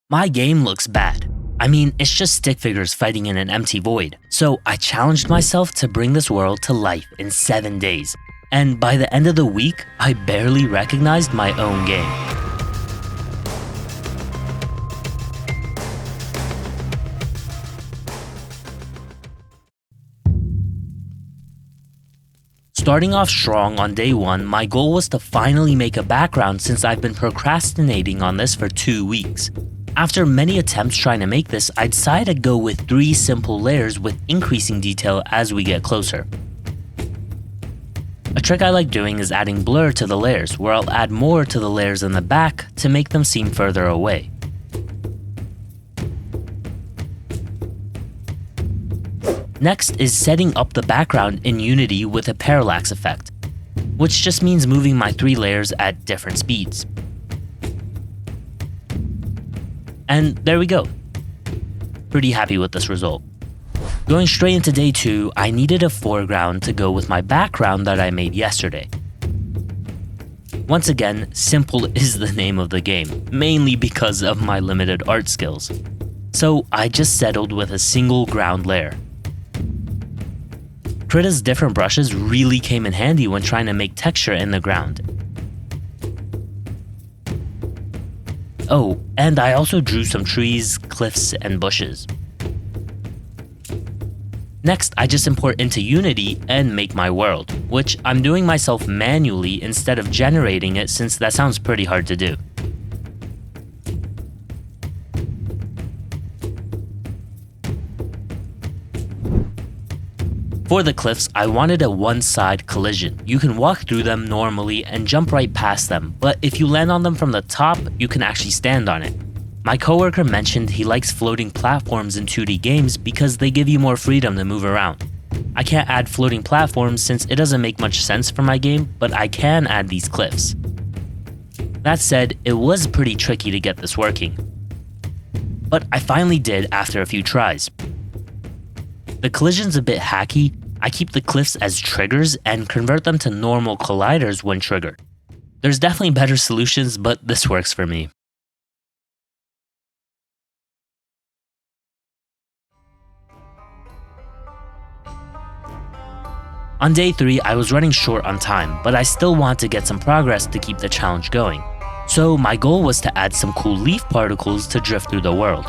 My game looks bad. I mean, it's just stick figures fighting in an empty void. So I challenged myself to bring this world to life in 7 days. And by the end of the week, I barely recognized my own game. Starting off strong on day 1, my goal was to finally make a background since I've been procrastinating on this for 2 weeks. After many attempts trying to make this, I decided to go with 3 simple layers with increasing detail as we get closer. A trick I like doing is adding blur to the layers, where I'll add more to the layers in the back to make them seem further away. Next is setting up the background in Unity with a parallax effect, which just means moving my 3 layers at different speeds. And there we go. Pretty happy with this result. Going straight into day 2, I needed a foreground to go with my background that I made yesterday. Once again, simple is the name of the game, mainly because of my limited art skills. So I just settled with a single ground layer. Krita's different brushes really came in handy when trying to make texture in the ground. Oh, and I also drew some trees, cliffs, and bushes. Next, I just import into Unity and make my world, which I'm doing myself manually instead of generating it since that sounds pretty hard to do. For the cliffs, I wanted a one-side collision. You can walk through them normally and jump right past them, but if you land on them from the top, you can actually stand on it. My coworker mentioned he likes floating platforms in 2D games because they give you more freedom to move around. I can't add floating platforms since it doesn't make much sense for my game, but I can add these cliffs. That said, it was pretty tricky to get this working. But I finally did after a few tries. The collision's a bit hacky. I keep the cliffs as triggers and convert them to normal colliders when triggered. There's definitely better solutions, but this works for me. On day 3, I was running short on time, but I still want to get some progress to keep the challenge going. So my goal was to add some cool leaf particles to drift through the world.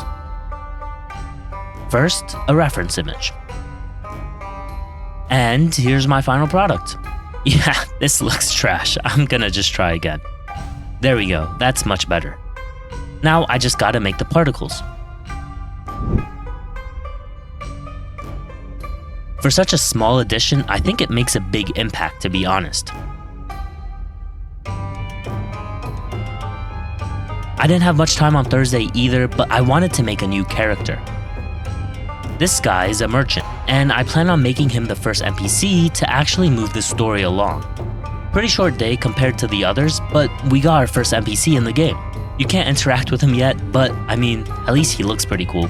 First, a reference image. And here's my final product. Yeah, this looks trash. I'm gonna just try again. There we go, that's much better. Now I just gotta make the particles. For such a small addition, I think it makes a big impact, to be honest. I didn't have much time on Thursday either, but I wanted to make a new character. This guy is a merchant, and I plan on making him the first NPC to actually move the story along. Pretty short day compared to the others, but we got our first NPC in the game. You can't interact with him yet, but I mean, at least he looks pretty cool.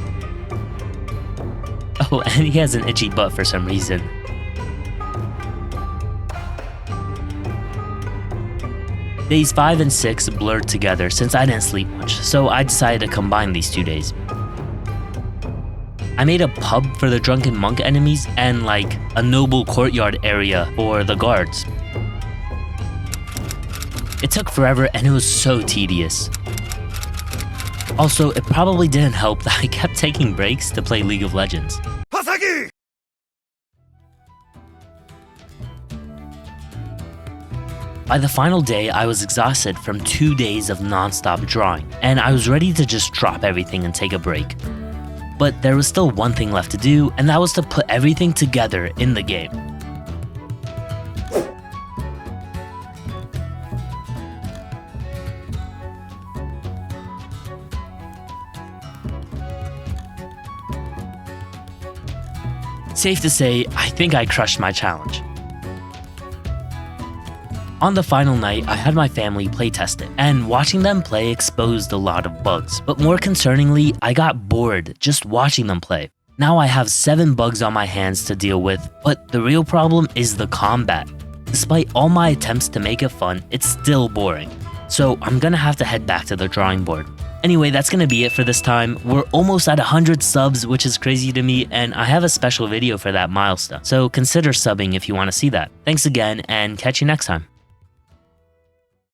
Oh, and he has an itchy butt for some reason. Days 5 and 6 blurred together since I didn't sleep much, so I decided to combine these 2 days. I made a pub for the drunken monk enemies and like a noble courtyard area for the guards. It took forever and it was so tedious. Also, it probably didn't help that I kept taking breaks to play League of Legends. Hasagi! By the final day, I was exhausted from 2 days of non-stop drawing, and I was ready to just drop everything and take a break. But there was still one thing left to do, and that was to put everything together in the game. Safe to say, I think I crushed my challenge. On the final night, I had my family playtest it, and watching them play exposed a lot of bugs. But more concerningly, I got bored just watching them play. Now I have 7 bugs on my hands to deal with, but the real problem is the combat. Despite all my attempts to make it fun, it's still boring. So I'm gonna have to head back to the drawing board. Anyway, that's gonna be it for this time. We're almost at 100 subs, which is crazy to me, and I have a special video for that milestone. So consider subbing if you want to see that. Thanks again, and catch you next time.